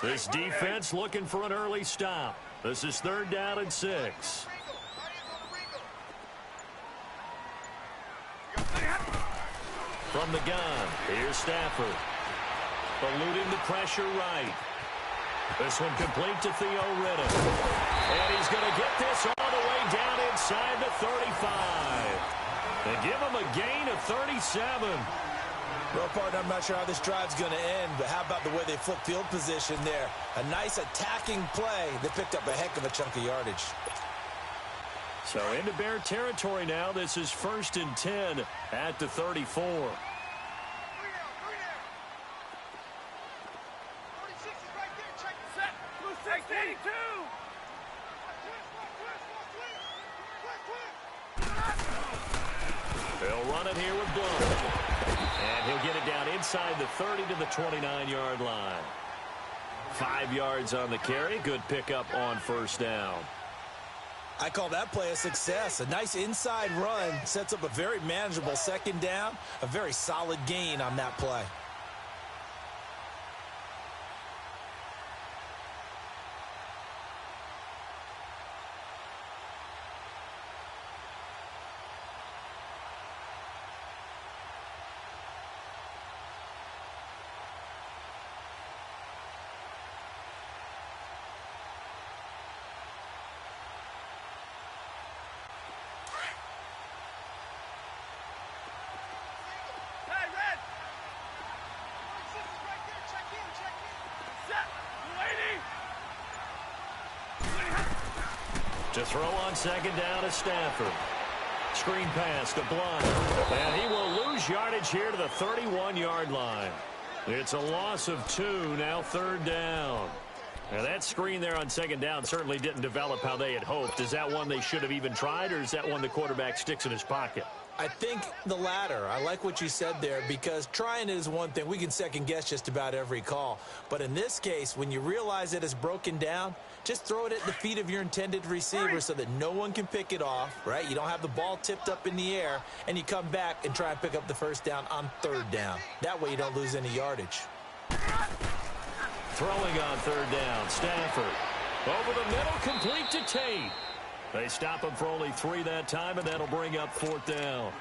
This defense looking for an early stop. This is 3rd down and 6. From the gun, here's Stafford. Eluding the pressure right. This one complete to Theo Riddick. And he's going to get this all the way down inside the 35. And give him a gain of 37. Well, partner, I'm not sure how this drive's going to end, but how about the way they flip field position there? A nice attacking play that picked up a heck of a chunk of yardage. So into Bear territory now. This is 1st and 10 at the 34. They'll run it here with Blunt. And he'll get it down inside the 30 to the 29-yard line. 5 yards on the carry. Good pickup on 1st down. I call that play a success. A nice inside run sets up a very manageable 2nd down. A very solid gain on that play. To throw on 2nd down is Stafford. Screen pass to Blunt. And he will lose yardage here to the 31-yard line. It's a loss of 2, now 3rd down. Now that screen there on 2nd down certainly didn't develop how they had hoped. Is that one they should have even tried, or is that one the quarterback sticks in his pocket? I think the latter. I like what you said there, because trying it is one thing. We can second-guess just about every call. But in this case, when you realize that it's broken down, just throw it at the feet of your intended receiver so that no one can pick it off, right? You don't have the ball tipped up in the air, and you come back and try and pick up the 1st down on 3rd down. That way you don't lose any yardage. Throwing on 3rd down, Stafford. Over the middle, complete to Tate. They stop him for only 3 that time, and that'll bring up 4th down.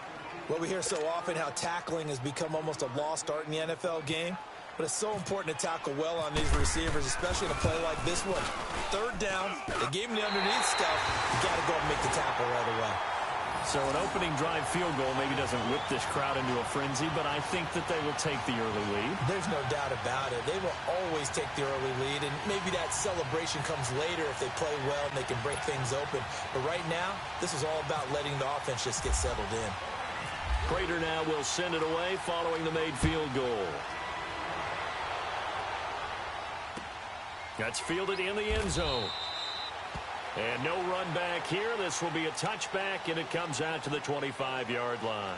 Well, we hear so often how tackling has become almost a lost art in the NFL game. But it's so important to tackle well on these receivers, especially in a play like this one. 3rd down, they gave him the underneath stuff. You got to go and make the tackle right away. So an opening drive field goal maybe doesn't whip this crowd into a frenzy, but I think that they will take the early lead. There's no doubt about it. They will always take the early lead, and maybe that celebration comes later if they play well and they can break things open. But right now, this is all about letting the offense just get settled in. Prater now will send it away following the made field goal. That's fielded in the end zone. And no run back here. This will be a touchback, and it comes out to the 25-yard line.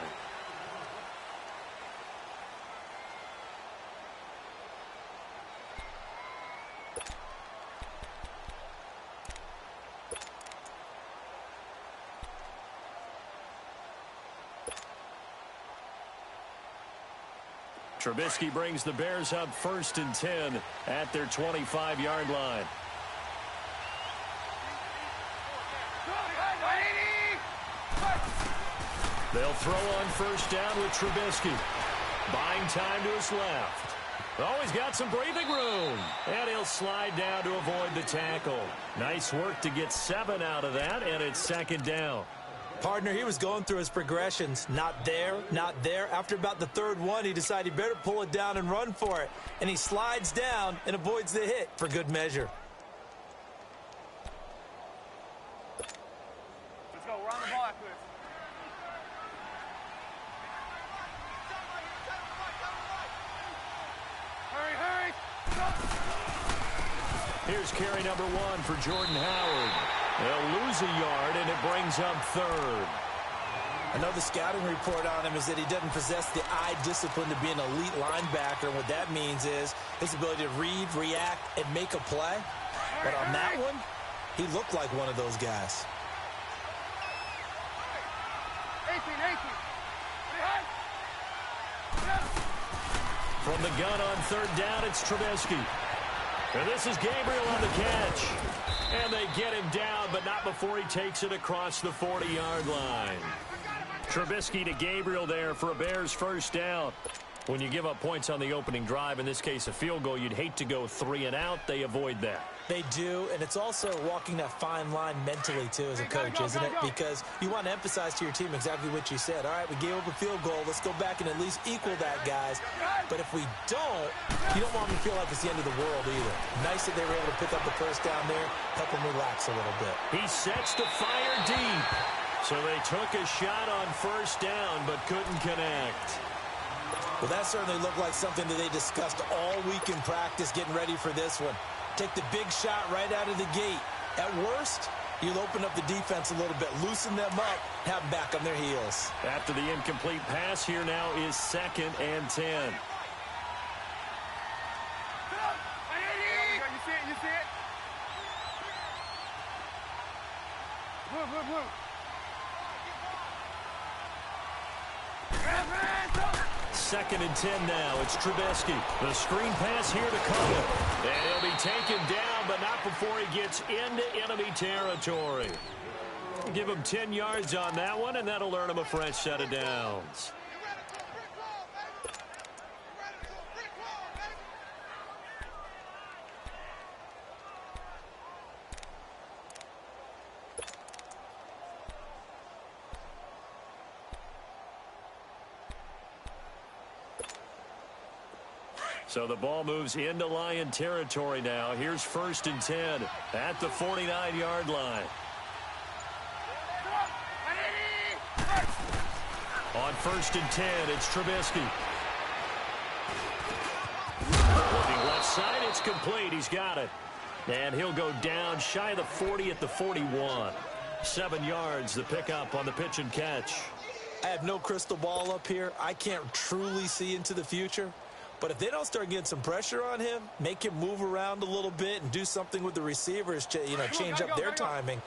Trubisky brings the Bears up 1st and 10 at their 25-yard line. They'll throw on 1st down with Trubisky. Buying time to his left. Oh, he's got some breathing room. And he'll slide down to avoid the tackle. Nice work to get 7 out of that, and it's 2nd down. Partner, he was going through his progressions. Not there, not there. After about the 3rd one, he decided he better pull it down and run for it. And he slides down and avoids the hit for good measure. Let's go. We're on the ball after this. Hurry, hurry. Here's carry number 1 for Jordan Howard. They'll lose a yard, and it brings up 3rd. I know the scouting report on him is that he doesn't possess the eye discipline to be an elite linebacker. And what that means is his ability to read, react, and make a play. But on that one, he looked like one of those guys. 18. From the gun on 3rd down, it's Trubisky. And this is Gabriel on the catch. And they get him down, but not before he takes it across the 40-yard line. Trubisky to Gabriel there for a Bears first down. When you give up points on the opening drive, in this case a field goal, you'd hate to go 3 and out. They avoid that. They do, and it's also walking that fine line mentally, too, as a coach, isn't it? Because you want to emphasize to your team exactly what you said. All right, we gave up a field goal. Let's go back and at least equal that, guys. But if we don't, you don't want them to feel like it's the end of the world either. Nice that they were able to pick up the first down there, help them relax a little bit. He sets to fire deep. So they took a shot on first down, but couldn't connect. Well, that certainly looked like something that they discussed all week in practice getting ready for this one. Take the big shot right out of the gate. At worst, you'll open up the defense a little bit, loosen them up, have them back on their heels. After the incomplete pass, here now is 2nd and 10. You see it? You see it? Move, move, move. 2nd and 10 now. It's Trubisky. The screen pass here to Cohen. And he'll be taken down, but not before he gets into enemy territory. Give him 10 yards on that one, and that'll earn him a fresh set of downs. So the ball moves into Lion territory now. Here's 1st and 10 at the 49-yard line. On 1st and 10, it's Trubisky. Looking left side, it's complete. He's got it. And he'll go down shy of the 40 at the 41. 7 yards, the pickup on the pitch and catch. I have no crystal ball up here. I can't truly see into the future. But if they don't start getting some pressure on him, make him move around a little bit and do something with the receivers, change up their timing,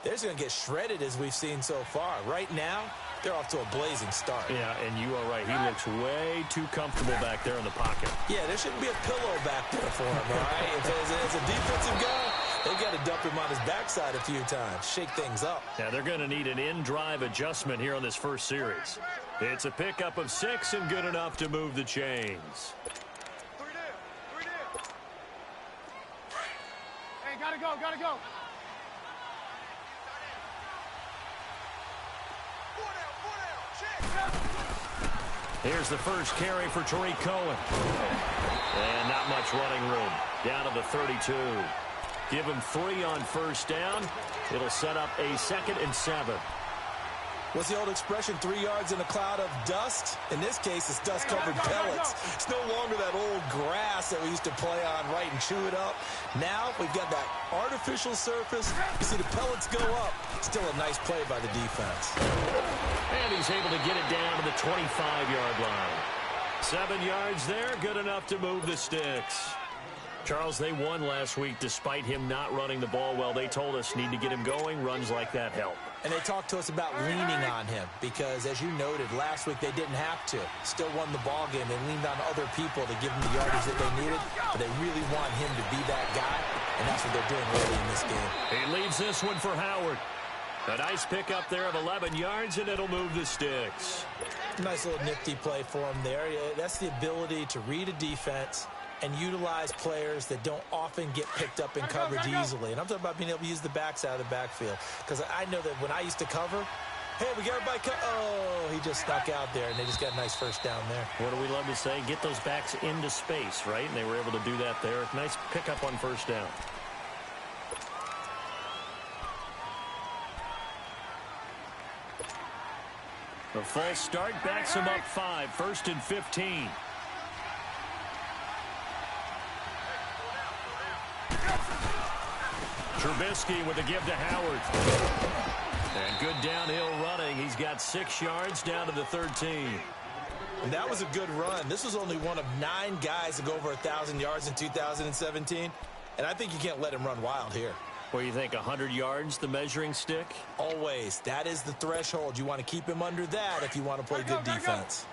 they're just going to get shredded as we've seen so far. Right now, they're off to a blazing start. Yeah, and you are right. He looks way too comfortable back there in the pocket. Yeah, there shouldn't be a pillow back there for him, all right? As a defensive guy, they've got to dump him on his backside a few times, shake things up. Yeah, they're going to need an in-drive adjustment here on this first series. It's a pickup of 6 and good enough to move the chains. Hey, gotta go, gotta go. Here's the first carry for Tariq Cohen. And not much running room. Down to the 32. Give him 3 on first down. It'll set up a 2nd and 7. What's the old expression, 3 yards in a cloud of dust? In this case, it's dust-covered pellets. It's no longer that old grass that we used to play on, right, and chew it up. Now we've got that artificial surface. You see the pellets go up. Still a nice play by the defense. And he's able to get it down to the 25-yard line. 7 yards there, good enough to move the sticks. Charles, they won last week despite him not running the ball well. They told us need to get him going. Runs like that help. And they talked to us about leaning on him because, as you noted, last week they didn't have to. Still won the ball game. They leaned on other people to give them the yardage that they needed, but they really want him to be that guy, and that's what they're doing early in this game. He leads this one for Howard. A nice pickup there of 11 yards, and it'll move the sticks. Nice little nifty play for him there. That's the ability to read a defense and utilize players that don't often get picked up in coverage easily. And I'm talking about being able to use the backside of the backfield. Because I know that when I used to cover, hey, we got everybody oh, he just stuck out there, and they just got a nice first down there. What do we love to say? Get those backs into space, right? And they were able to do that there. Nice pickup on first down. The false start backs him up 5. 1st and 15. Trubisky with a give to Howard. And good downhill running. He's got 6 yards down to the 13. And that was a good run. This was only one of 9 guys to go over 1,000 yards in 2017. And I think you can't let him run wild here. What do you think, 100 yards, the measuring stick? Always. That is the threshold. You want to keep him under that if you want to play good defense.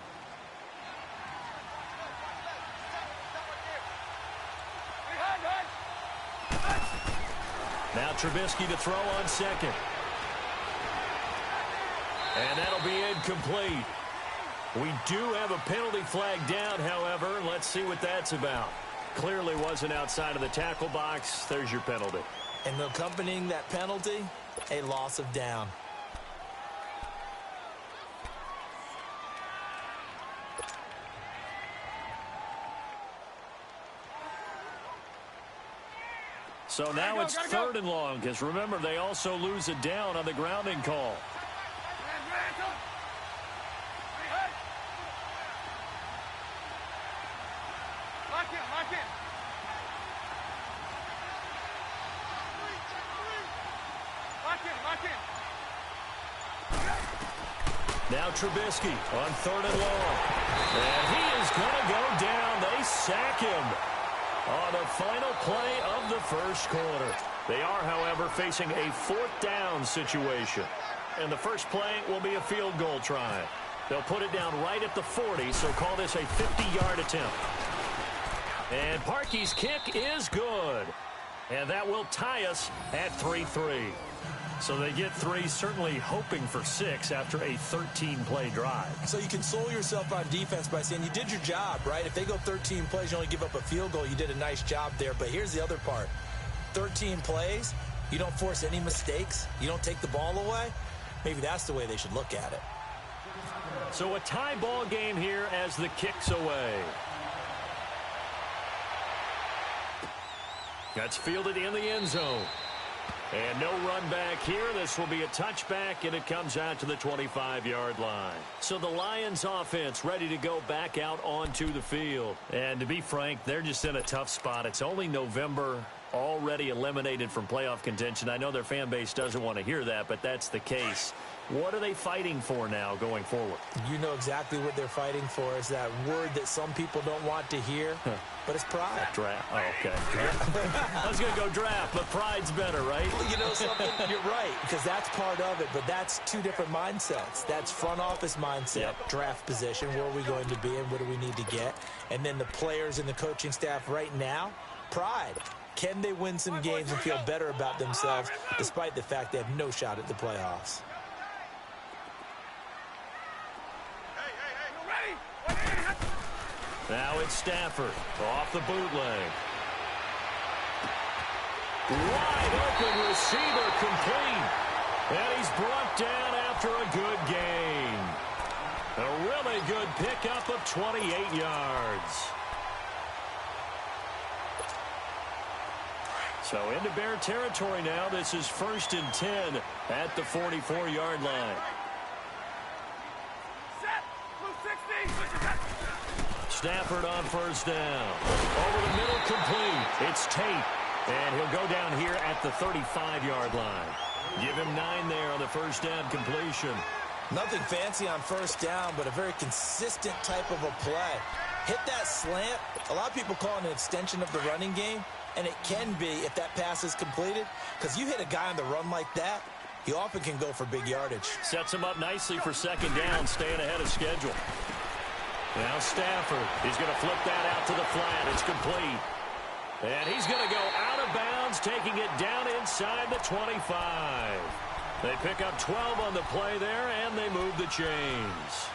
Now Trubisky to throw on second. And that'll be incomplete. We do have a penalty flag down, however. Let's see what that's about. Clearly wasn't outside of the tackle box. There's your penalty. And accompanying that penalty, a loss of down. So now it's third and long, because remember, they also lose it down on the grounding call. Now Trubisky on third and long. And he is going to go down. They sack him on the final play of the first quarter. They are, however, facing a fourth down situation. And the first play will be a field goal try. They'll put it down right at the 40, so call this a 50-yard attempt. And Parkey's kick is good. And that will tie us at 3-3. So they get 3, certainly hoping for 6 after a 13-play drive. So you console yourself on defense by saying you did your job, right? If they go 13 plays, you only give up a field goal, you did a nice job there. But here's the other part. 13 plays, you don't force any mistakes, you don't take the ball away. Maybe that's the way they should look at it. So a tie ball game here as the kick's away. That's fielded in the end zone. And no run back here. This will be a touchback, and it comes out to the 25-yard line. So the Lions offense ready to go back out onto the field. And to be frank, they're just in a tough spot. It's only November, already eliminated from playoff contention. I know their fan base doesn't want to hear that, but that's the case. What are they fighting for now going forward? You know exactly what they're fighting for. Is that word that some people don't want to hear, but it's pride. Draft. Oh, okay. I was going to go draft, but pride's better, right? Well, you know something? You're right, because that's part of it, but that's two different mindsets. That's front office mindset, draft position, where are we going to be and what do we need to get? And then the players and the coaching staff right now, pride. Can they win some games and feel better about themselves despite the fact they have no shot at the playoffs? Now it's Stafford off the bootleg. Wide open receiver complete. And he's brought down after a good gain. A really good pickup of 28 yards. So into Bear territory now. This is 1st and 10 at the 44-yard line. Stafford on first down. Over the middle, complete. It's Tate. And he'll go down here at the 35-yard line. Give him 9 there on the first down completion. Nothing fancy on first down, but a very consistent type of a play. Hit that slant. A lot of people call it an extension of the running game, and it can be if that pass is completed, because you hit a guy on the run like that, he often can go for big yardage. Sets him up nicely for second down, staying ahead of schedule. Now Stafford, he's going to flip that out to the flat. It's complete. And he's going to go out of bounds, taking it down inside the 25. They pick up 12 on the play there, and they move the chains.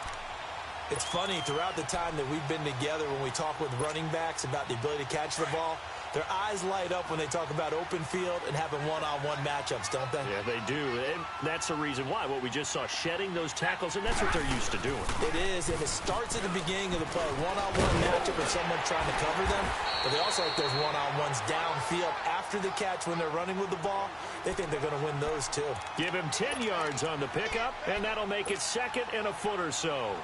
It's funny, throughout the time that we've been together, when we talk with running backs about the ability to catch the ball, their eyes light up when they talk about open field and having one-on-one matchups, don't they? Yeah, they do. And that's the reason why. What we just saw, shedding those tackles, and that's what they're used to doing. It is, and it starts at the beginning of the play. One-on-one matchup with someone trying to cover them, but they also like those one-on-ones downfield after the catch when they're running with the ball. They think they're going to win those, too. Give him 10 yards on the pickup, and that'll make it 2nd and a foot or so.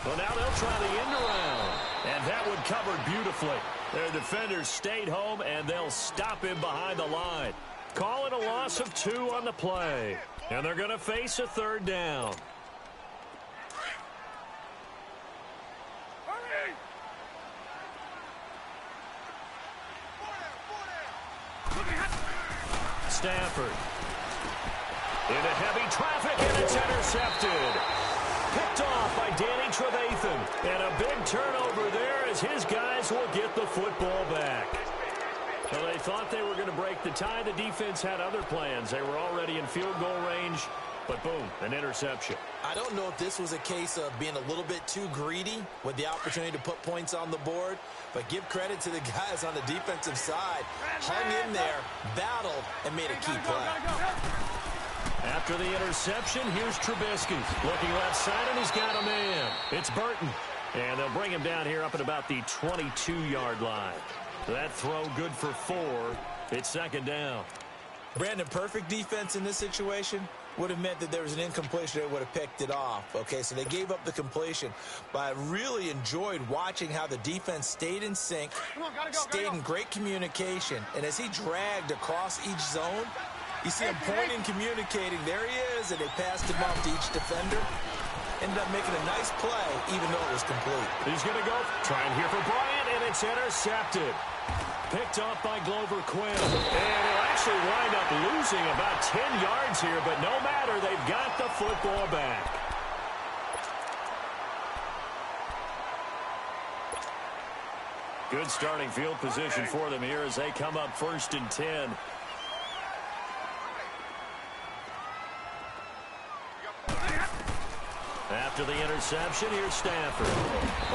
Well, now they'll try the end around. And that one covered beautifully. Their defenders stayed home, and they'll him him behind the line. Call it a loss of 2 on the play. And they're going to face a 3rd down. Stafford. Into heavy traffic, and it's intercepted. Picked off by Danny Trevathan. And a big turnover there as his guys will get the football back. Well, they thought they were going to break the tie. The defense had other plans. They were already in field goal range, but boom, an interception. I don't know if this was a case of being a little bit too greedy with the opportunity to put points on the board, but give credit to the guys on the defensive side. Hung in there, battled, and made a key play. After the interception, here's Trubisky. Looking left side, and he's got a man. It's Burton. And they'll bring him down here up at about the 22-yard line. That throw good for 4. It's second down. Brandon, perfect defense in this situation would have meant that there was an incompletion. They would have picked it off. Okay, so they gave up the completion. But I really enjoyed watching how the defense stayed in sync, stayed in great communication. And as he dragged across each zone, you see him pointing, communicating. There he is, and they passed him off to each defender. Ended up making a nice play, even though it was complete. He's going to go. Trying here for Bryant, and it's intercepted. Picked off by Glover Quinn. And he'll actually wind up losing about 10 yards here, but no matter, they've got the football back. Good starting field position for them here as they come up 1st and 10. After the interception, here's Stafford.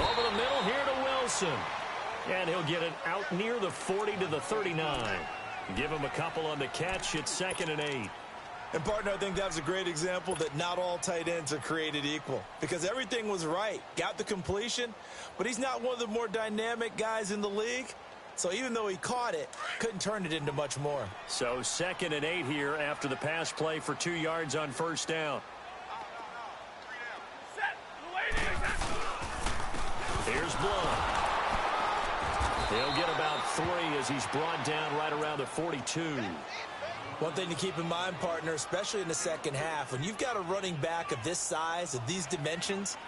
Over the middle here to Wilson. And he'll get it out near the 40 to the 39. Give him a couple on the catch. It's 2nd and 8. And, partner, I think that was a great example that not all tight ends are created equal. Because everything was right. Got the completion, but he's not one of the more dynamic guys in the league. So even though he caught it, couldn't turn it into much more. So 2nd and 8 here after the pass play for 2 yards on 1st down. Here's Blunt. He'll get about 3 as he's brought down right around the 42. One thing to keep in mind, partner, especially in the second half, when you've got a running back of this size, of these dimensions,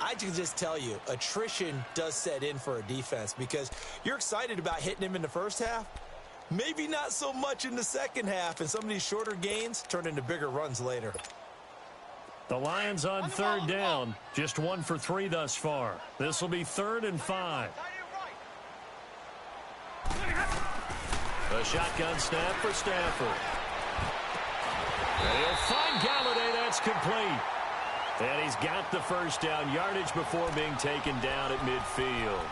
I can just tell you, attrition does set in for a defense because you're excited about hitting him in the first half. Maybe not so much in the second half, and some of these shorter gains turn into bigger runs later. The Lions on 3rd down. Just 1 for 3 thus far. This will be 3rd and 5. A shotgun snap for Stafford. And he'll find Galladay. That's complete. And he's got the 1st down yardage before being taken down at midfield.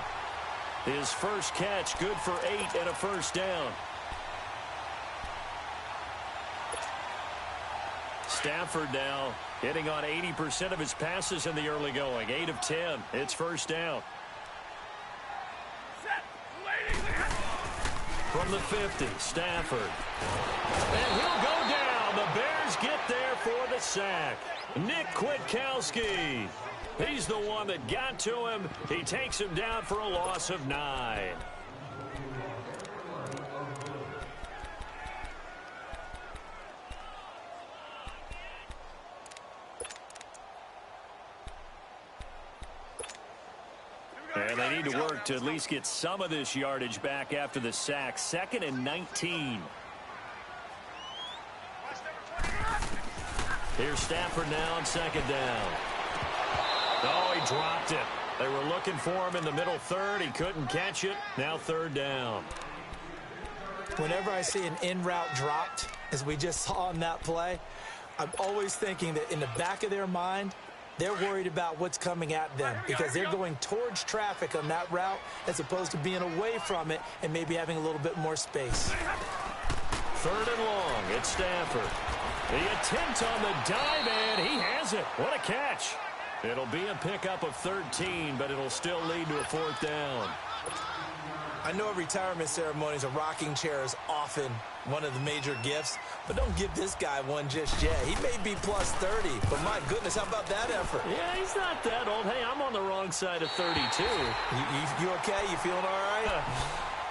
His first catch, good for 8 and a 1st down. Stafford now hitting on 80% of his passes in the early going. 8 of 10. It's 1st down. From the 50, Stafford. And he'll go down. The Bears get there for the sack. Nick Kwiatkowski. He's the one that got to him. He takes him down for a loss of 9. And they need to work to at least get some of this yardage back after the sack. 2nd and 19. Here's Stafford now on 2nd down. Oh, he dropped it. They were looking for him in the middle 3rd. He couldn't catch it. Now 3rd down. Whenever I see an in route dropped, as we just saw on that play, I'm always thinking that in the back of their mind, they're worried about what's coming at them because they're going towards traffic on that route as opposed to being away from it and maybe having a little bit more space. 3rd and long. It's Stafford. The attempt on the dive, and he has it. What a catch. It'll be a pickup of 13, but it'll still lead to a 4th down. I know a retirement ceremony is a rocking chair is often one of the major gifts, but don't give this guy one just yet. He may be plus 30, but my goodness, how about that effort? Yeah, he's not that old. Hey, I'm on the wrong side of 32. You okay? You feeling all right?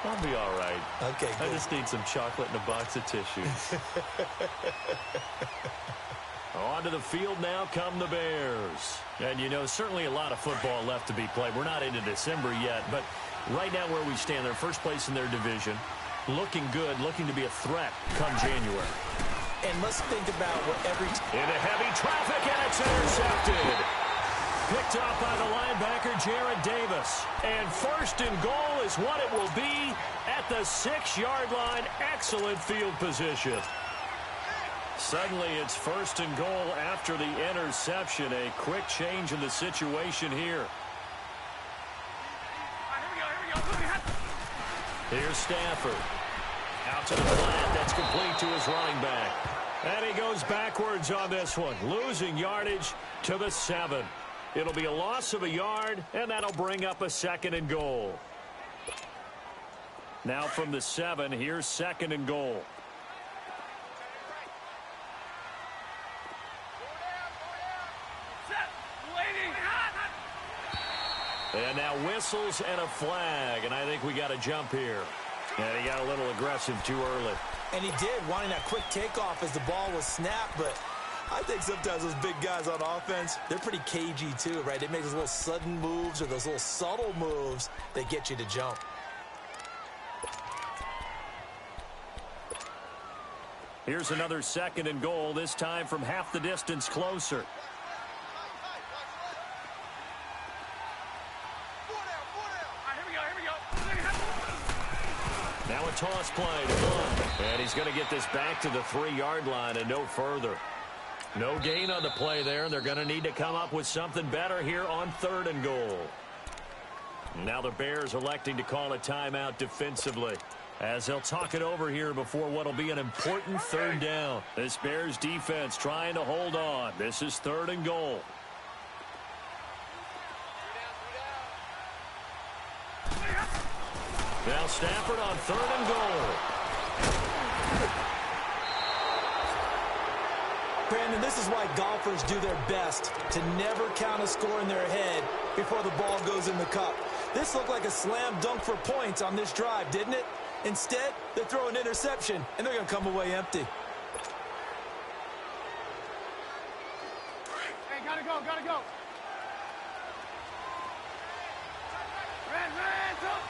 I'll be all right. Okay, good. I just need some chocolate and a box of tissues. Onto the field now come the Bears. And, you know, certainly a lot of football left to be played. We're not into December yet, but right now where we stand, they're first place in their division. Looking good, looking to be a threat come January. And let's think about what every... Into heavy traffic, and it's intercepted. Picked off by the linebacker, Jared Davis. And first and goal is what it will be at the 6-yard line. Excellent field position. Suddenly, it's first and goal after the interception. A quick change in the situation here. Here's Stafford. Out to the flat. That's complete to his running back. And he goes backwards on this one. Losing yardage to the 7. It'll be a loss of a yard, and that'll bring up a 2nd and goal. Now from the 7, here's 2nd and goal. And now whistles and a flag, and I think we got a jump here. And he got a little aggressive too early. And he did, wanting that quick takeoff as the ball was snapped, but I think sometimes those big guys on offense, they're pretty cagey too, right? They make those little sudden moves or those little subtle moves that get you to jump. Here's another 2nd and goal, this time from half the distance closer. Now a toss play to Blunt. And he's going to get this back to the 3-yard line and no further. No gain on the play there. They're going to need to come up with something better here on 3rd and goal. Now the Bears electing to call a timeout defensively, as they'll talk it over here before what will be an important 3rd down. This Bears defense trying to hold on. This is 3rd and goal. Now Stafford on 3rd and goal. Brandon, this is why golfers do their best to never count a score in their head before the ball goes in the cup. This looked like a slam dunk for points on this drive, didn't it? Instead, they throw an interception, and they're going to come away empty. Hey, gotta go, gotta go. Red, up.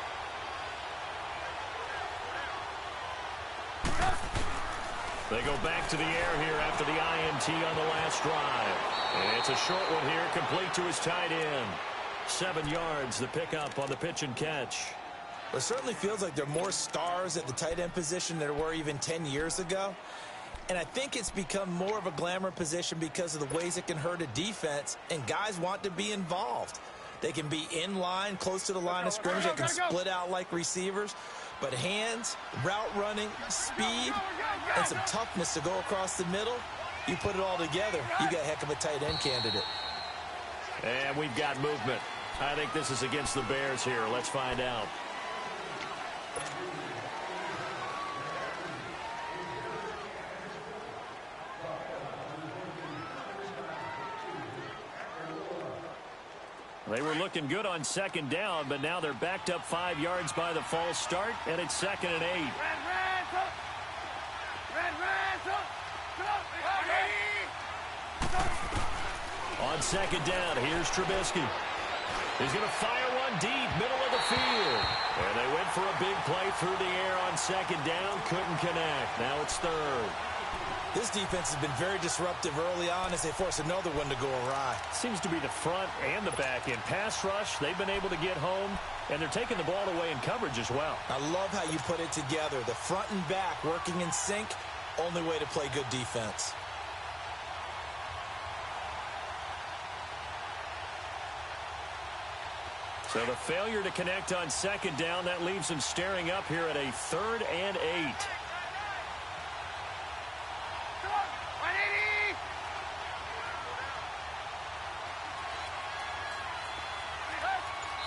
They go back to the air here after the INT on the last drive. And it's a short one here, complete to his tight end. 7 yards, the pickup on the pitch and catch. It certainly feels like there are more stars at the tight end position than there were even 10 years ago. And I think it's become more of a glamour position because of the ways it can hurt a defense, and guys want to be involved. They can be in line, close to the line of scrimmage. They can split out like receivers. But hands, route running, speed, and some toughness to go across the middle, you put it all together, you got a heck of a tight end candidate. And we've got movement. I think this is against the Bears here. Let's find out. They were looking good on 2nd down, but now they're backed up 5 yards by the false start, and it's 2nd and 8. On 2nd down, here's Trubisky. He's going to fire one deep, middle of the field. And they went for a big play through the air on 2nd down, couldn't connect. Now it's 3rd. This defense has been very disruptive early on as they force another one to go awry. Seems to be the front and the back end. Pass rush, they've been able to get home, and they're taking the ball away in coverage as well. I love how you put it together. The front and back working in sync, only way to play good defense. So the failure to connect on 2nd down, that leaves them staring up here at a 3rd and 8.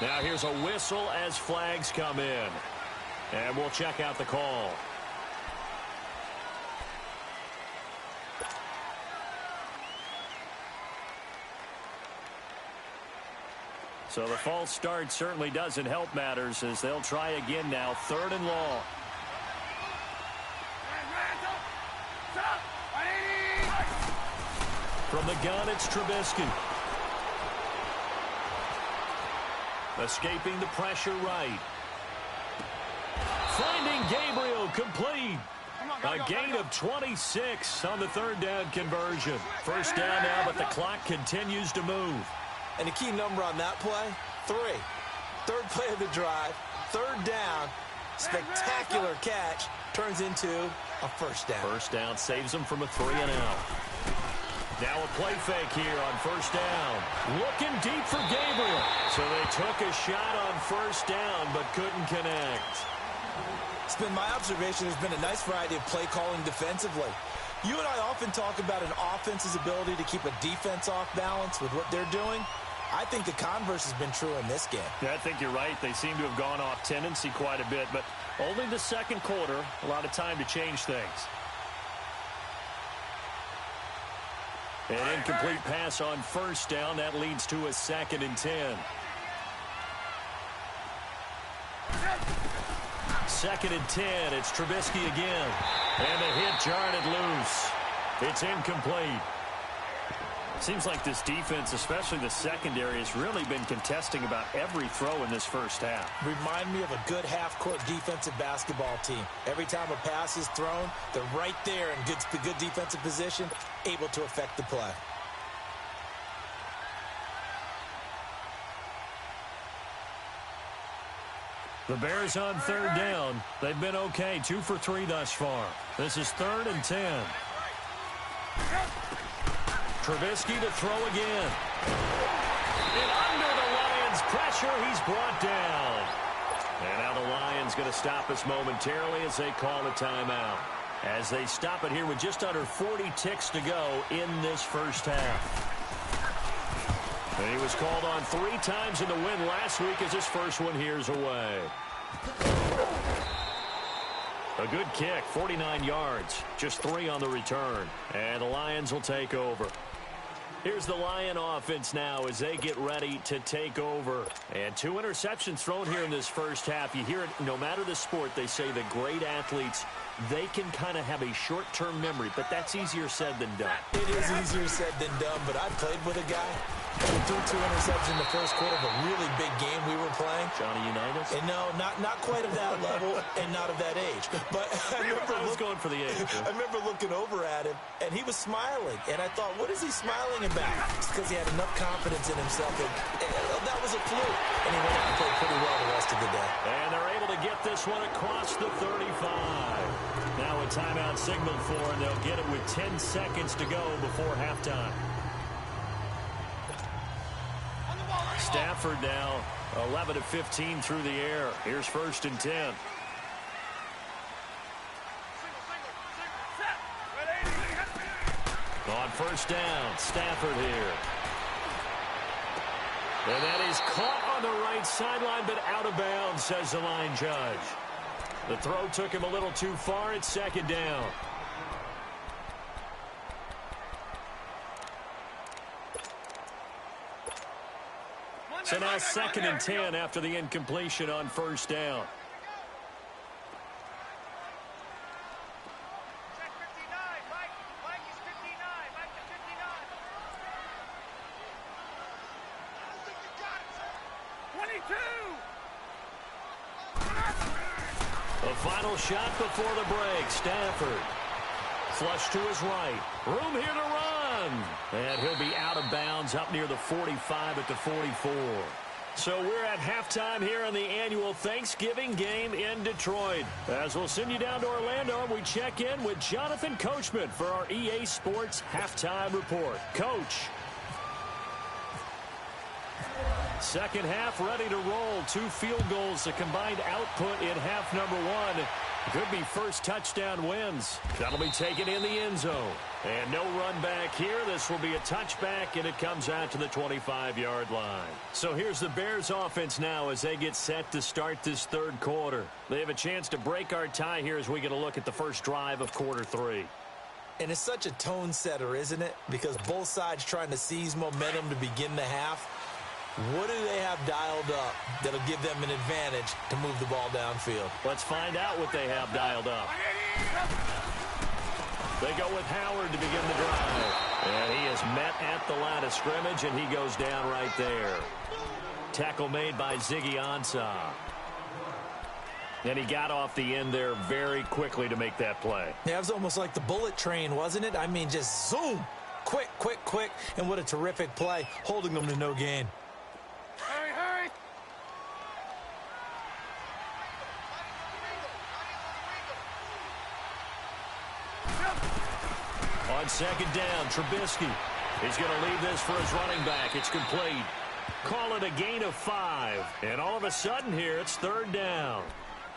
Now here's a whistle as flags come in. And we'll check out the call. So the false start certainly doesn't help matters as they'll try again now. 3rd and long. From the gun, it's Trubisky. Escaping the pressure right. Finding Gabriel complete. Come on. A gain of 26 on the third down conversion. First down now, but the clock continues to move. And the key number on that play, 3. Third play of the drive, third down, spectacular catch, turns into a first down. First down saves them from a 3-and-out. Now a play fake here on first down. Looking deep for Gabriel. So they took a shot on first down, but couldn't connect. It's been my observation there's been a nice variety of play calling defensively. You and I often talk about an offense's ability to keep a defense off balance with what they're doing. I think the converse has been true in this game. Yeah, I think you're right. They seem to have gone off tendency quite a bit, but only the second quarter, a lot of time to change things. An incomplete pass on first down. That leads to a 2nd and 10. 2nd and 10. It's Trubisky again. And the hit jarred it loose. It's incomplete. Seems like this defense, especially the secondary, has really been contesting about every throw in this first half. Remind me of a good half-court defensive basketball team. Every time a pass is thrown, they're right there in good defensive position, able to affect the play. The Bears on third down. They've been okay, 2 for 3 thus far. This is 3rd and 10. Trubisky to throw again. And under the Lions' pressure, he's brought down. And now the Lions going to stop us momentarily as they call a timeout. As they stop it here with just under 40 ticks to go in this first half. And he was called on 3 times in the win last week as his first one here's away. A good kick, 49 yards, just 3 on the return. And the Lions will take over. Here's the Lion offense now as they get ready to take over. And 2 interceptions thrown here in this first half. You hear it, no matter the sport, they say the great athletes, they can kind of have a short-term memory, but that's easier said than done. It is easier said than done, but I played with a guy who threw 2 interceptions in the first quarter of a really big game we were playing. Johnny Unitas? And no, not quite of that level and not of that age. But I was going for the age. I remember looking over at him, and he was smiling. And I thought, what is he smiling about? It's because he had enough confidence in himself. And that was a fluke. And he went out and played pretty well the rest of the day. And they're able to get this one across the 35. Now a timeout signaled for, and they'll get it with 10 seconds to go before halftime. Stafford now 11 of 15 through the air. Here's 1st and 10. On first down, Stafford here. And that is caught on the right sideline, but out of bounds, says the line judge. The throw took him a little too far. It's 2nd down. So now 2nd and 10 after the incompletion on first down. The final shot before the break. Stafford. Flush to his right. Room here to run. And he'll be out of bounds up near the 45 at the 44. So we're at halftime here on the annual Thanksgiving game in Detroit. As we'll send you down to Orlando, we check in with Jonathan Coachman for our EA Sports Halftime Report. Coach. Second half ready to roll. 2 field goals, the combined output in half number 1. Could be first touchdown wins. That'll be taken in the end zone. And no run back here. This will be a touchback, and it comes out to the 25-yard line. So here's the Bears offense now as they get set to start this third quarter. They have a chance to break our tie here as we get a look at the first drive of quarter 3. And it's such a tone setter, isn't it? Because both sides trying to seize momentum to begin the half. What do they have dialed up that'll give them an advantage to move the ball downfield? Let's find out what they have dialed up. They go with Howard to begin the drive. And he is met at the line of scrimmage, and he goes down right there. Tackle made by Ziggy Ansah. And he got off the end there very quickly to make that play. Yeah, it was almost like the bullet train, wasn't it? I mean, just zoom. Quick, quick, quick. And what a terrific play, holding them to no gain. Hurry, hurry. On second down, Trubisky. He's going to leave this for his running back. It's complete. Call it a gain of 5. And all of a sudden here, it's third down.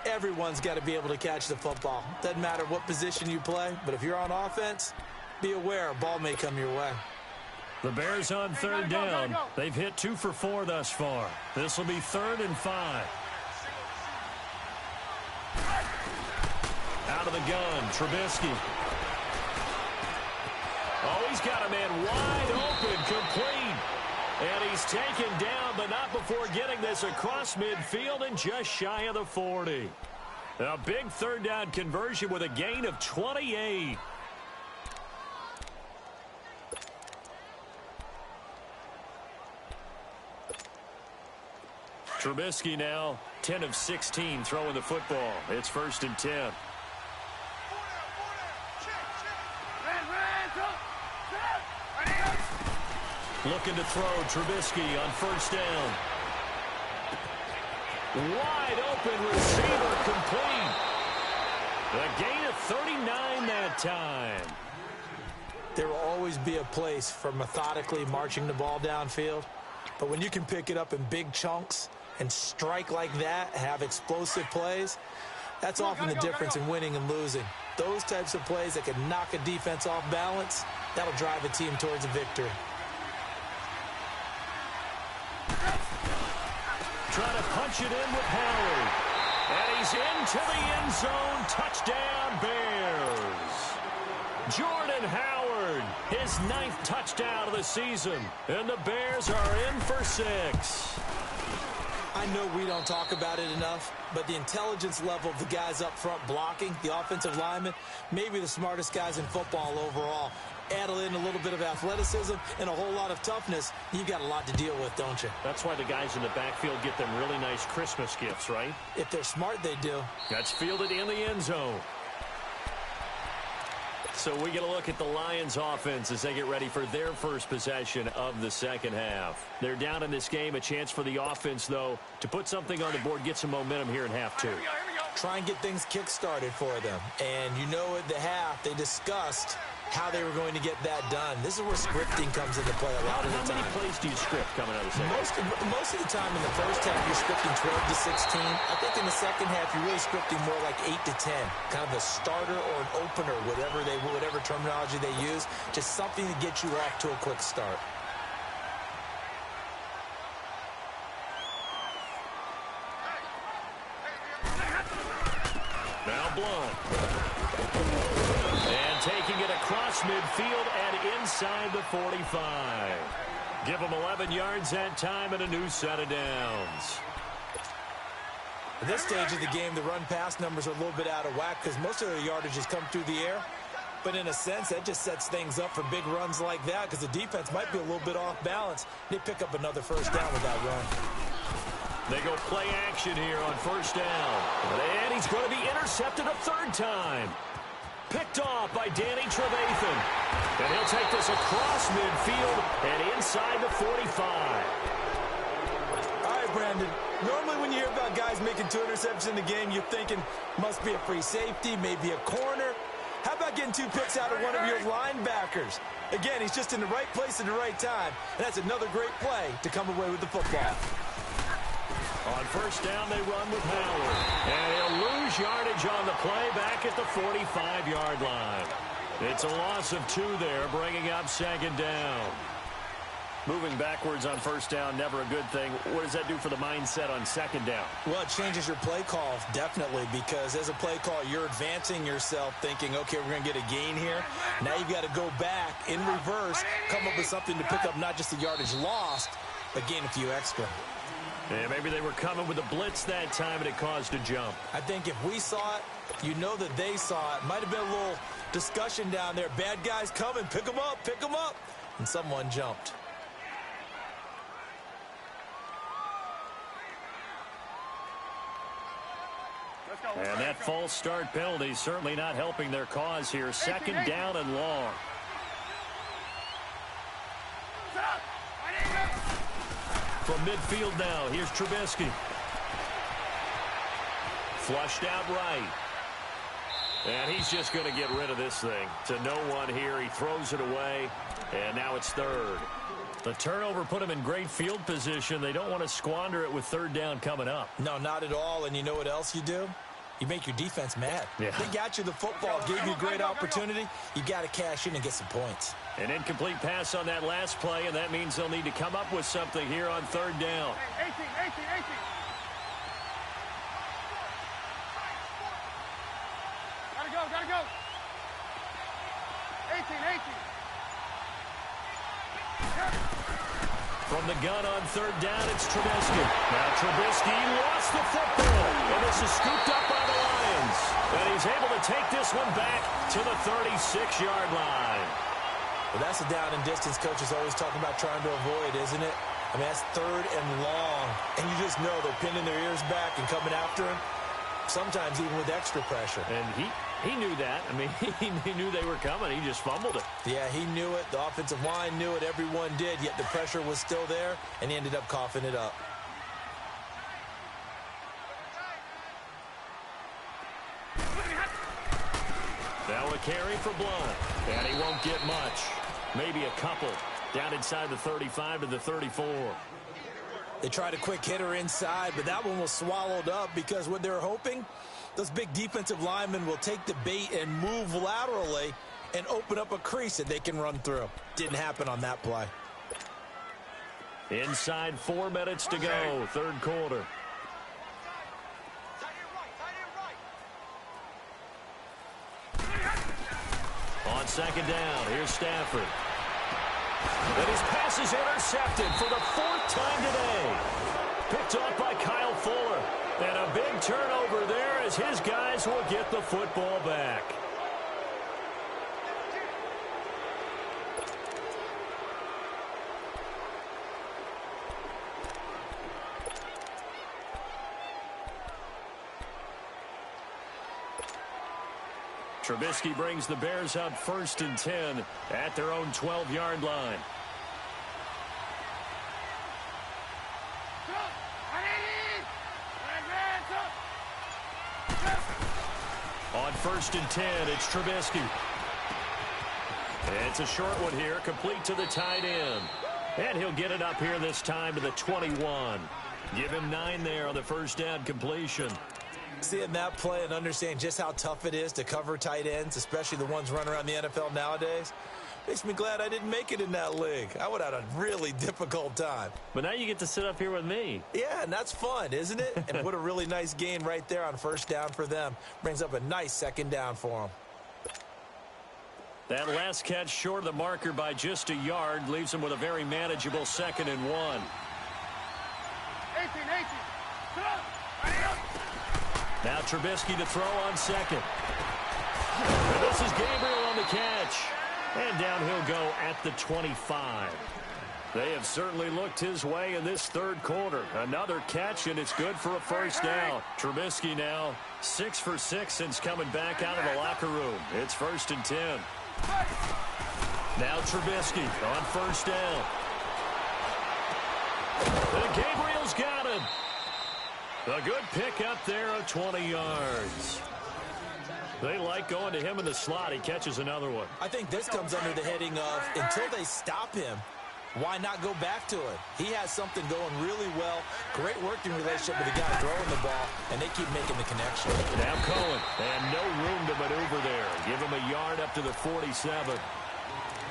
Everyone's got to be able to catch the football. Doesn't matter what position you play, but if you're on offense, be aware a ball may come your way. The Bears on third down. They've hit 2 for 4 thus far. This will be 3rd and 5. Out of the gun, Trubisky. Oh, he's got a man wide open, complete. And he's taken down, but not before getting this across midfield and just shy of the 40. A big third down conversion with a gain of 28. Trubisky now 10 of 16 throwing the football. It's 1st and 10. Looking to throw, Trubisky on 1st down. Wide open receiver, complete. A gain of 39 that time. There will always be a place for methodically marching the ball downfield. But when you can pick it up in big chunks and strike like that, have explosive plays, that's often the difference in winning and losing. Those types of plays that can knock a defense off balance, that'll drive a team towards a victory. Trying to punch it in with Howard. And he's into the end zone. Touchdown, Bears. Jordan Howard, his 9th touchdown of the season. And the Bears are in for 6. I know we don't talk about it enough, but the intelligence level of the guys up front blocking, the offensive linemen, maybe the smartest guys in football overall. Add in a little bit of athleticism and a whole lot of toughness, you've got a lot to deal with, don't you? That's why the guys in the backfield get them really nice Christmas gifts, right? If they're smart, they do. That's fielded in the end zone. So we get a look at the Lions offense as they get ready for their first possession of the second half. They're down in this game. A chance for the offense, though, to put something on the board, get some momentum here in half 2. Try and get things kick-started for them. And you know at the half, they discussed how they were going to get that done. This is where scripting comes into play a lot of the time. How many plays do you script coming out of the second? Most of the time in the first half, you're scripting 12 to 16. I think in the second half, you're really scripting more like 8 to 10. Kind of a starter or an opener, whatever terminology they use. Just something to get you off to a quick start. Now Blunt. And taking it across midfield and inside the 45. Give them 11 yards that time and a new set of downs. At this stage of the game, the run-pass numbers are a little bit out of whack because most of their yardage has come through the air. But in a sense, that just sets things up for big runs like that because the defense might be a little bit off balance. They pick up another first down with that run. They go play action here on first down. And he's going to be intercepted a 3rd time. Picked off by Danny Trevathan. And he'll take this across midfield and inside the 45. All right, Brandon. Normally when you hear about guys making 2 interceptions in the game, you're thinking must be a free safety, maybe a corner. How about getting 2 picks out of one of your linebackers? Again, he's just in the right place at the right time. And that's another great play to come away with the football. On first down, they run with Howard. And he'll lose yardage on the play back at the 45-yard line. It's a loss of 2 there, bringing up 2nd down. Moving backwards on first down, never a good thing. What does that do for the mindset on 2nd down? Well, it changes your play call, definitely, because as a play call, you're advancing yourself thinking, okay, we're going to get a gain here. Now you've got to go back in reverse, come up with something to pick up not just the yardage lost, but gain a few extra. Yeah, maybe they were coming with a blitz that time and it caused a jump. I think if we saw it, you know that they saw it. Might have been a little discussion down there. Bad guys coming, pick them up, pick them up. And someone jumped. Let's And that false start penalty certainly not helping their cause here. Second down and long. From midfield now, here's Trubisky. Flushed out right. And he's just going to get rid of this thing. To no one here. He throws it away. And now it's third. The turnover put him in great field position. They don't want to squander it with third down coming up. No, not at all. And you know what else you do? You make your defense mad. Yeah. They got you the football, gave you a great opportunity. You got to cash in and get some points. An incomplete pass on that last play, and that means they'll need to come up with something here on third down. 18. Gotta go. 18. From the gun on third down, it's Trubisky. Now Trubisky lost the football, and this is scooped up by the Lions. And he's able to take this one back to the 36-yard line. Well, that's a down and distance coach is always talking about trying to avoid, isn't it? I mean, that's third and long. And you just know they're pinning their ears back and coming after him, sometimes even with extra pressure. And he knew that. I mean, he knew they were coming. He just fumbled it. Yeah, he knew it. The offensive line knew it. Everyone did, yet the pressure was still there, and he ended up coughing it up. Now a carry for Blunt. And he won't get much. Maybe a couple. Down inside the 35 to the 34. They tried a quick hitter inside, but that one was swallowed up because what they're hoping, those big defensive linemen will take the bait and move laterally and open up a crease that they can run through. Didn't happen on that play. Inside 4 minutes to go, third quarter. On second down, here's Stafford. And his pass is intercepted for the 4th time today. Picked off by Kyle Fuller. And a big turnover there as his guys will get the football back. Trubisky brings the Bears up 1st and 10 at their own 12-yard line. On 1st and 10, it's Trubisky. It's a short one here, complete to the tight end. And he'll get it up here this time to the 21. Give him 9 there on the first down completion. Seeing that play and understand just how tough it is to cover tight ends, especially the ones running around the NFL nowadays, makes me glad I didn't make it in that league. I would have had a really difficult time. But now you get to sit up here with me. Yeah, and that's fun, isn't it? And what a really nice gain right there on first down for them. Brings up a nice second down for them. That last catch short of the marker by just a yard leaves them with a very manageable 2nd and 1. 18. Now Trubisky to throw on second. And this is Gabriel on the catch. And down he'll go at the 25. They have certainly looked his way in this third quarter. Another catch, and it's good for a first down. Trubisky now 6 for 6 since coming back out of the locker room. It's 1st and 10. Now Trubisky on first down. And Gabriel's got him. A good pick up there of 20 yards. They like going to him in the slot. He catches another one. I think this comes under the heading of until they stop him, why not go back to it? He has something going really well. Great working relationship with the guy throwing the ball, and they keep making the connection. Now Cohen, and no room to maneuver there. Give him a yard up to the 47.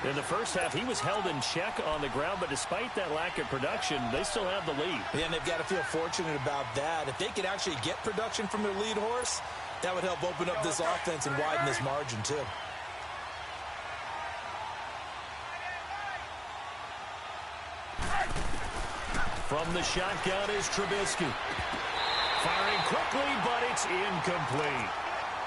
In the first half, he was held in check on the ground, but despite that lack of production, they still have the lead. Yeah, and they've got to feel fortunate about that. If they could actually get production from their lead horse, that would help open up this offense and widen this margin, too. From the shotgun is Trubisky. Firing quickly, but it's incomplete.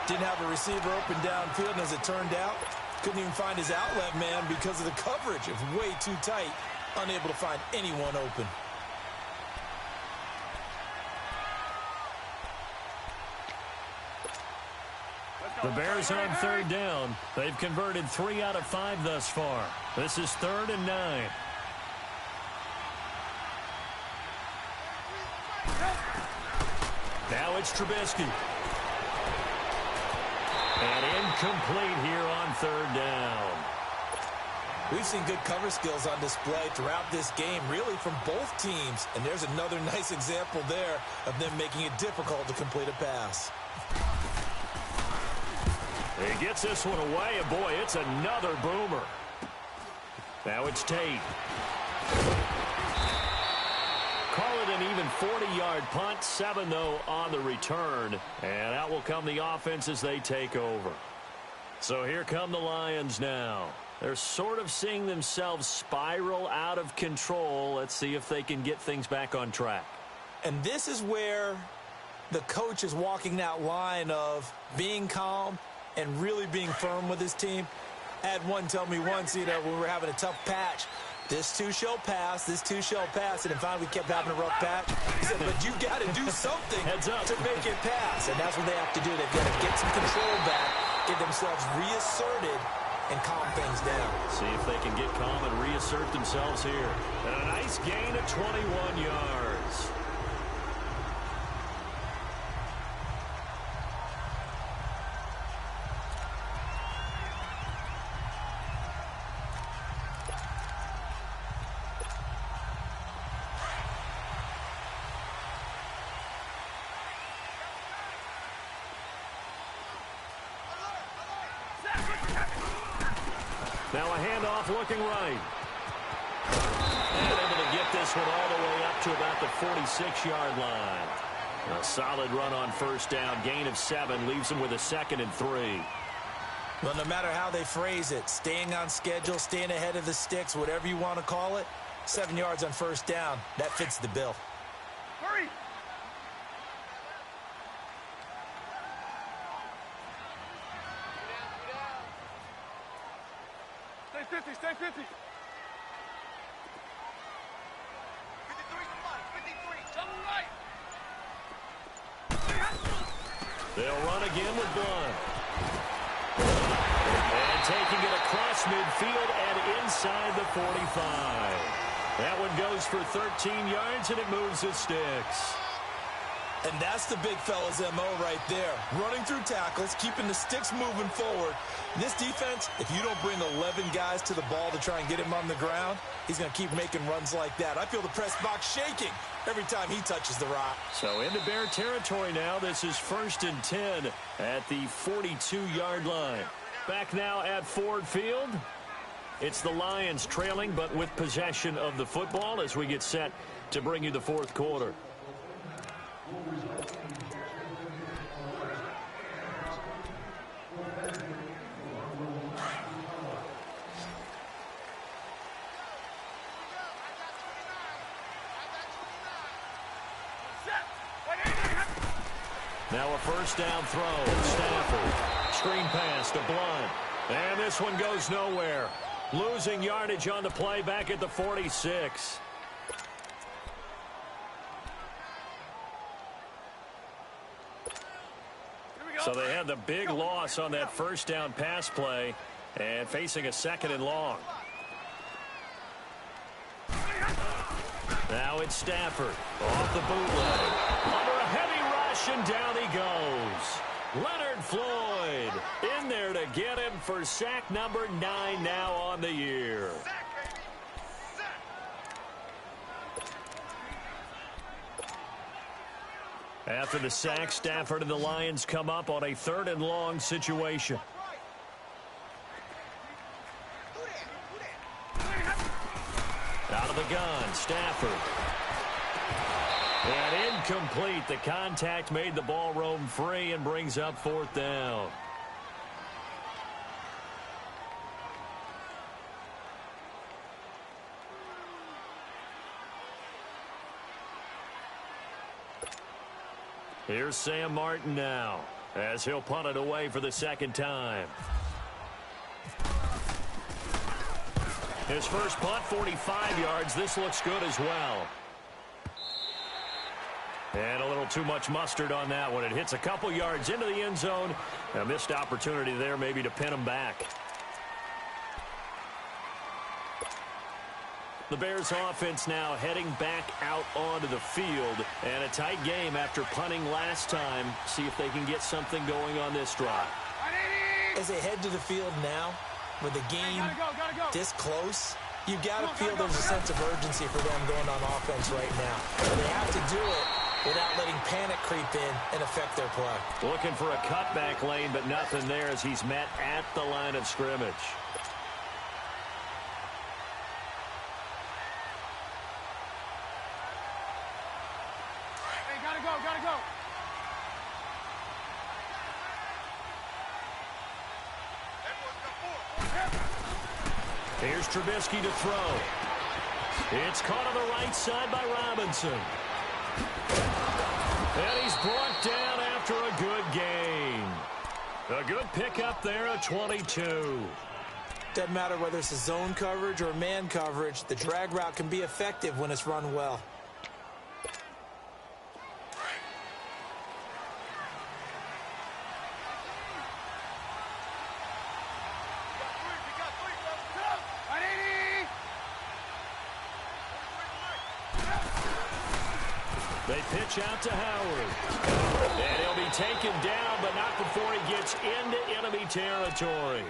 Didn't have a receiver open downfield, and as it turned out, couldn't even find his outlet man because of the coverage. It was way too tight, unable to find anyone open. The Bears on third down. They've converted 3 out of 5 thus far. This is 3rd and 9. Now it's Trubisky. And incomplete here on 3rd down. We've seen good cover skills on display throughout this game, really from both teams. And there's another nice example there of them making it difficult to complete a pass. He gets this one away, and boy, it's another boomer. Now it's Tate. Call it an even 40-yard punt, 7 though on the return. And out will come the offense as they take over. So here come the Lions now. They're sort of seeing themselves spiral out of control. Let's see if they can get things back on track. And this is where the coach is walking that line of being calm and really being firm with his team. I had one tell me once, when we were having a tough patch, this too shall pass, this too shall pass, and then finally we kept having a rough patch. He said, but you've got to do something to make it pass, and that's what they have to do. They've got to get some control back, get themselves reasserted, and calm things down. See if they can get calm and reassert themselves here. And a nice gain of 21 yards. Now a handoff looking right. And able to get this one all the way up to about the 46-yard line. A solid run on first down. Gain of 7 leaves them with a 2nd and 3. Well, no matter how they phrase it, staying on schedule, staying ahead of the sticks, whatever you want to call it, 7 yards on first down, that fits the bill. Hurry! Stay 50, stay 50. 53, double right. They'll run again with Blunt. And taking it across midfield and inside the 45. That one goes for 13 yards, and it moves the sticks. And that's the big fella's M.O. right there. Running through tackles, keeping the sticks moving forward. This defense, if you don't bring 11 guys to the ball to try and get him on the ground, he's going to keep making runs like that. I feel the press box shaking every time he touches the rock. So into Bear territory now. This is 1st and 10 at the 42-yard line. Back now at Ford Field. It's the Lions trailing, but with possession of the football as we get set to bring you the 4th quarter. Now a first down throw. Stafford. Screen pass to Blunt. And this one goes nowhere. Losing yardage on the play back at the 46. So they had the big loss on that first down pass play and facing a 2nd and long. Now it's Stafford off the bootleg. Under a heavy rush and down he goes. Leonard Floyd in there to get him for sack number 9 now on the year. After the sack, Stafford and the Lions come up on a 3rd and long situation. Out of the gun, Stafford. And incomplete. The contact made the ball roam free and brings up 4th down. Here's Sam Martin now as he'll punt it away for the 2nd time. His first punt, 45 yards. This looks good as well. And a little little too much mustard on that one. It hits a couple yards into the end zone. A missed opportunity there maybe to pin them back. The Bears offense now heading back out onto the field. And a tight game after punting last time. See if they can get something going on this drive. As they head to the field now, with the game this close, you've got to feel there's a sense of urgency for them going on offense right now. And they have to do it without letting panic creep in and affect their play. Looking for a cutback lane, but nothing there as he's met at the line of scrimmage. Gotta go. Here's Trubisky to throw. It's caught on the right side by Robinson. And he's brought down after a good gain. A good pickup there at 22. Doesn't matter whether it's a zone coverage or man coverage, the drag route can be effective when it's run well. They pitch out to Howard. And he'll be taken down, but not before he gets into enemy territory.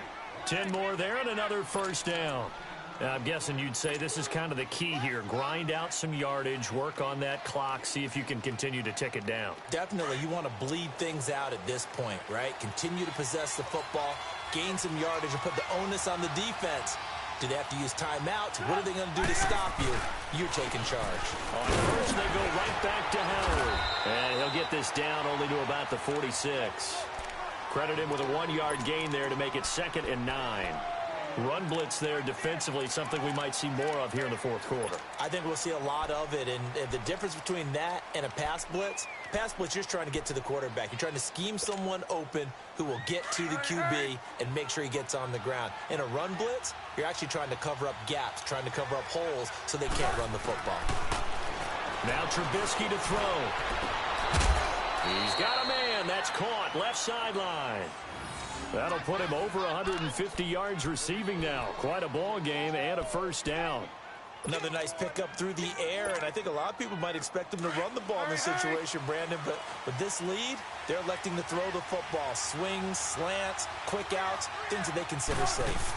10 more there and another first down. I'm guessing you'd say this is kind of the key here. Grind out some yardage, work on that clock, see if you can continue to tick it down. Definitely, you want to bleed things out at this point, right? Continue to possess the football, gain some yardage, and put the onus on the defense. Do they have to use timeouts? What are they going to do to stop you? You're taking charge. On first, they go right back to Howard. And he'll get this down only to about the 46. Credit him with a 1-yard gain there to make it 2nd and 9. Run blitz there defensively, something we might see more of here in the fourth quarter. I think we'll see a lot of it, and the difference between that and a pass blitz, you're just trying to get to the quarterback. You're trying to scheme someone open who will get to the QB and make sure he gets on the ground. In a run blitz, you're actually trying to cover up gaps, trying to cover up holes so they can't run the football. Now Trubisky to throw. He's got a man. That's caught left sideline. That'll put him over 150 yards receiving now. Quite a ball game and a first down. Another nice pickup through the air, and I think a lot of people might expect him to run the ball in this situation, Brandon, but with this lead, they're electing to throw the football. Swings, slants, quick outs, things that they consider safe.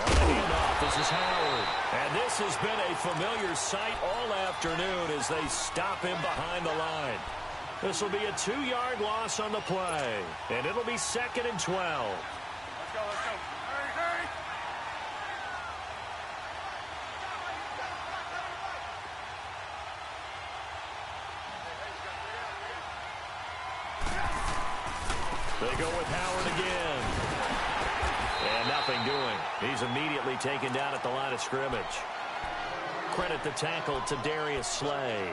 On the handoff, this is Howard. And this has been a familiar sight all afternoon as they stop him behind the line. This will be a 2-yard loss on the play, and it'll be 2nd and 12. Let's go. Hurry. They go with Howard again. And nothing doing. He's immediately taken down at the line of scrimmage. Credit the tackle to Darius Slay.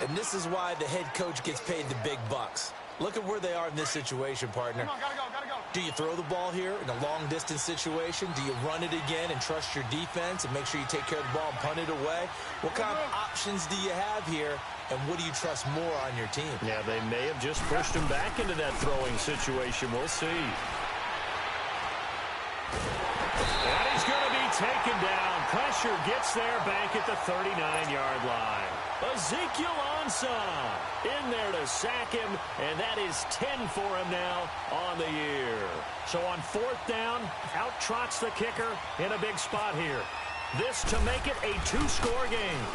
And this is why the head coach gets paid the big bucks. Look at where they are in this situation, partner. Come on, gotta go. Do you throw the ball here in a long-distance situation? Do you run it again and trust your defense and make sure you take care of the ball and punt it away? What kind of options do you have here, and what do you trust more on your team? Yeah, they may have just pushed him back into that throwing situation. We'll see. And he's going to be taken down. Pressure gets there back at the 39-yard line. Ezekiel Ansah in there to sack him, and that is 10 for him now on the year. So on 4th down, out trots the kicker in a big spot here. This to make it a 2-score game.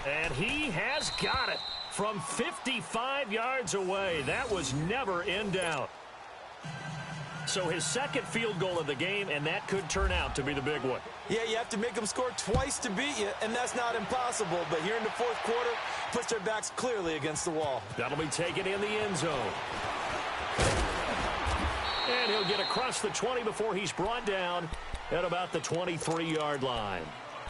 And he has got it from 55 yards away. That was never in doubt. So his 2nd field goal of the game, and that could turn out to be the big one. Yeah, you have to make them score twice to beat you, and that's not impossible. But here in the 4th quarter, puts their backs clearly against the wall. That'll be taken in the end zone. And he'll get across the 20 before he's brought down at about the 23-yard line.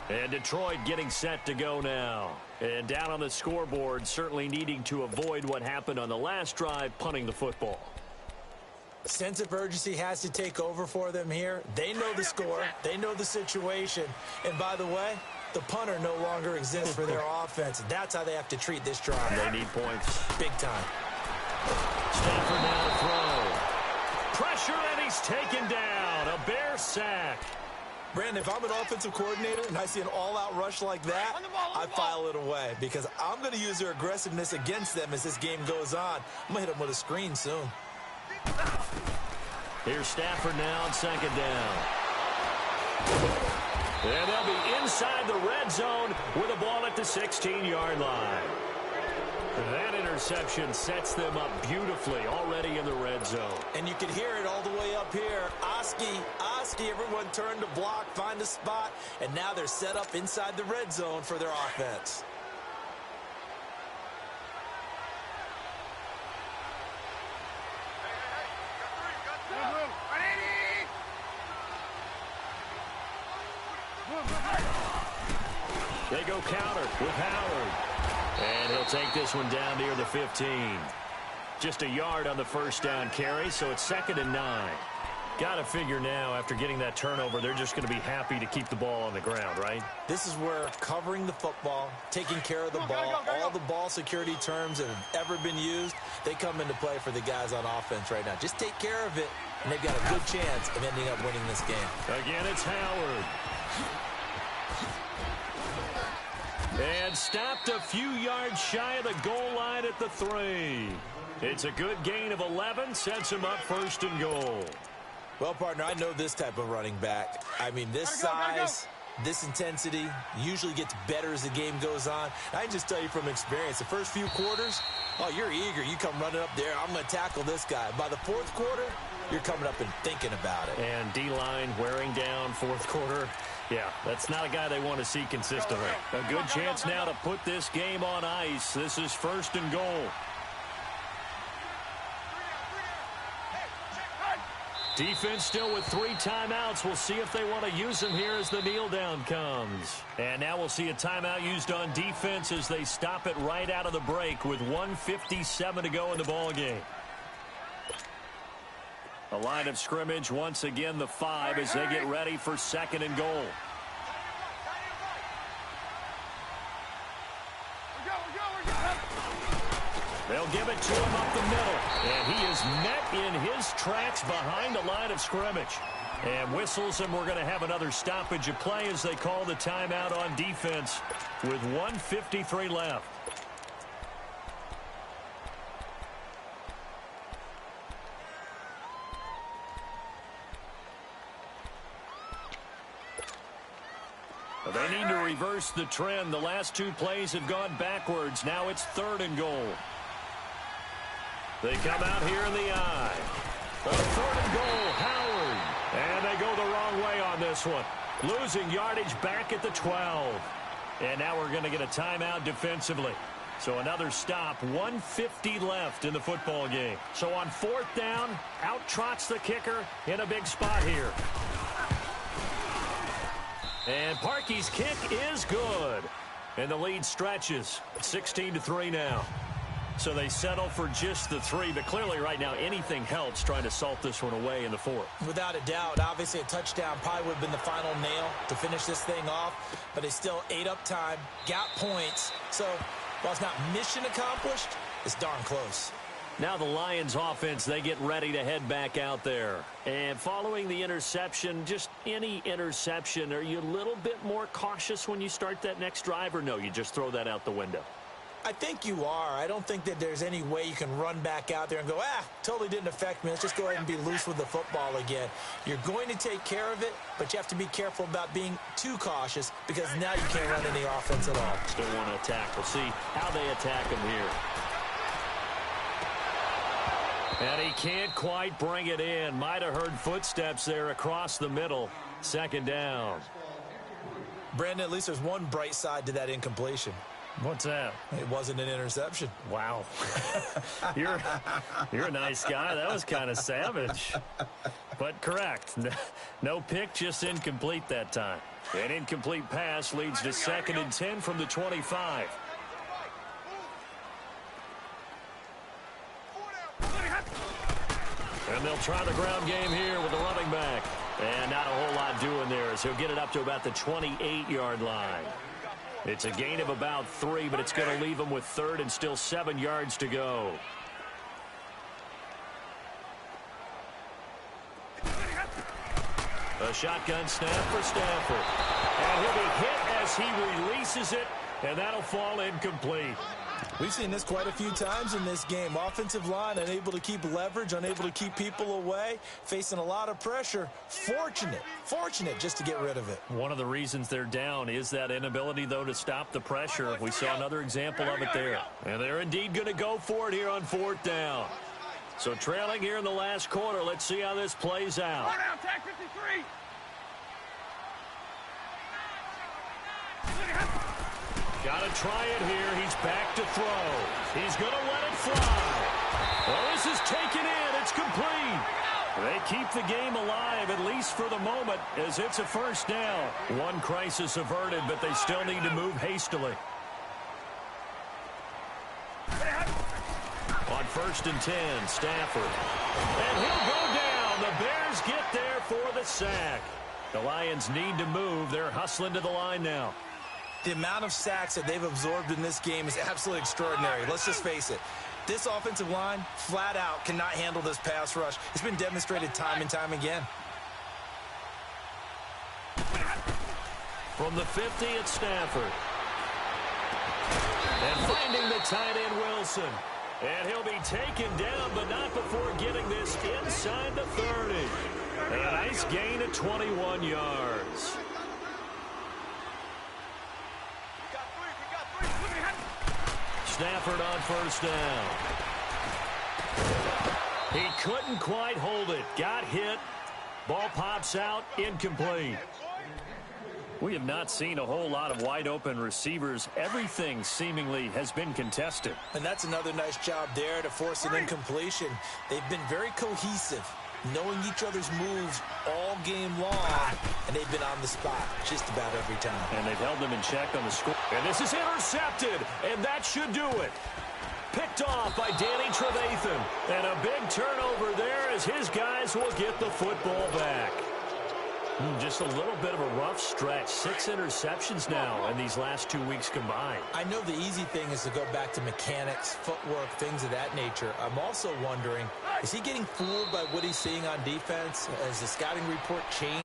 And Detroit getting set to go now. And down on the scoreboard, certainly needing to avoid what happened on the last drive, punting the football. Sense of urgency has to take over for them here. They know the score. They know the situation. And by the way, The punter no longer exists for their offense. That's how they have to treat this drive. They need points. Big time. Stafford now to throw. Pressure, and he's taken down. A Bear sack. Brandon, if I'm an offensive coordinator and I see an all-out rush like that, I file it away because I'm going to use their aggressiveness against them as this game goes on. I'm going to hit them with a screen soon. Here's Stafford now on second down. And they'll be inside the red zone with a ball at the 16-yard line. That interception sets them up beautifully already in the red zone. And you can hear it all the way up here. Oski, everyone turned to block, find a spot, and now they're set up inside the red zone for their offense. They go counter with Howard. And he'll take this one down near the 15. Just a yard on the first down carry, so it's 2nd and 9. Got to figure now, after getting that turnover, they're just going to be happy to keep the ball on the ground, right? This is where covering the football, taking care of the ball, all the ball security terms that have ever been used, they come into play for the guys on offense right now. Just take care of it, and they've got a good chance of ending up winning this game. Again, it's Howard. And stopped a few yards shy of the goal line at the 3. It's a good gain of 11, sets him up 1st and goal. Well, partner, I know this type of running back. I mean, this size, this intensity usually gets better as the game goes on. I can just tell you from experience, the first few quarters, oh, you're eager. You come running up there, I'm going to tackle this guy. By the 4th quarter, you're coming up and thinking about it. And D-line wearing down 4th quarter. Yeah, that's not a guy they want to see consistently. A good chance now to put this game on ice. This is 1st and goal. Defense still with 3 timeouts. We'll see if they want to use them here as the kneel down comes. And now we'll see a timeout used on defense as they stop it right out of the break with 1:57 to go in the ball game. A line of scrimmage once again, the 5 as they get ready for 2nd and goal. They'll give it to him up the middle. And he is met in his tracks behind the line of scrimmage. And whistles, and we're going to have another stoppage of play as they call the timeout on defense with 1:53 left. They need to reverse the trend. The last 2 plays have gone backwards. Now it's 3rd and goal. They come out here in the eye. 3rd and goal, Howard. And they go the wrong way on this one. Losing yardage back at the 12. And now we're going to get a timeout defensively. So another stop, 1:50 left in the football game. So on 4th down, out trots the kicker in a big spot here. And Parkey's kick is good. And the lead stretches. 16-3 now. So they settle for just the 3. But clearly right now anything helps trying to salt this one away in the 4th. Without a doubt. Obviously a touchdown probably would have been the final nail to finish this thing off. But it's still ate up time. Got points. So while it's not mission accomplished, it's darn close. Now the Lions offense, they get ready to head back out there. And following the interception, just any interception, are you a little bit more cautious when you start that next drive, or no, you just throw that out the window? I think you are. I don't think that there's any way you can run back out there and go, totally didn't affect me. Let's just go ahead and be loose with the football again. You're going to take care of it, but you have to be careful about being too cautious because now you can't run any offense at all. Still want to attack. We'll see how they attack him here. And he can't quite bring it in. Might have heard footsteps there across the middle. 2nd down. Brandon, at least there's one bright side to that incompletion. What's that? It wasn't an interception. Wow. You're a nice guy. That was kind of savage. But correct. No pick, just incomplete that time. An incomplete pass leads to 2nd and 10 from the 25. And they'll try the ground game here with the running back. And not a whole lot doing there as he'll get it up to about the 28-yard line. It's a gain of about 3, but it's going to leave him with third and still 7 yards to go. A shotgun snap for Stafford. And he'll be hit as he releases it, and that'll fall incomplete. We've seen this quite a few times in this game. Offensive line unable to keep leverage, unable to keep people away, facing a lot of pressure. Fortunate just to get rid of it. One of the reasons they're down is that inability, though, to stop the pressure. We saw another example of it there. And they're indeed going to go for it here on 4th down. So trailing here in the last quarter. Let's see how this plays out. Four down, tag 53. Got to try it here. He's back to throw. He's going to let it fly. Well, this is taken in. It's complete. They keep the game alive, at least for the moment, as it's a 1st down. One crisis averted, but they still need to move hastily. On 1st and 10, Stafford. And he'll go down. The Bears get there for the sack. The Lions need to move. They're hustling to the line now. The amount of sacks that they've absorbed in this game is absolutely extraordinary. Let's just face it. This offensive line, flat out, cannot handle this pass rush. It's been demonstrated time and time again. From the 50, it's Stafford. And finding the tight end, Wilson. And he'll be taken down, but not before getting this inside the 30. And a nice gain of 21 yards. Stafford on 1st down. He couldn't quite hold it. Got hit. Ball pops out. Incomplete. We have not seen a whole lot of wide-open receivers. Everything seemingly has been contested. And that's another nice job there to force an incompletion. They've been very cohesive, knowing each other's moves all game long, and they've been on the spot just about every time. And they've held them in check on the score. And this is intercepted, and that should do it. Picked off by Danny Trevathan. And a big turnover there as his guys will get the football back. Just a little bit of a rough stretch. 6 interceptions now in these last 2 weeks combined. I know the easy thing is to go back to mechanics, footwork, things of that nature. I'm also wondering, is he getting fooled by what he's seeing on defense? Has the scouting report changed?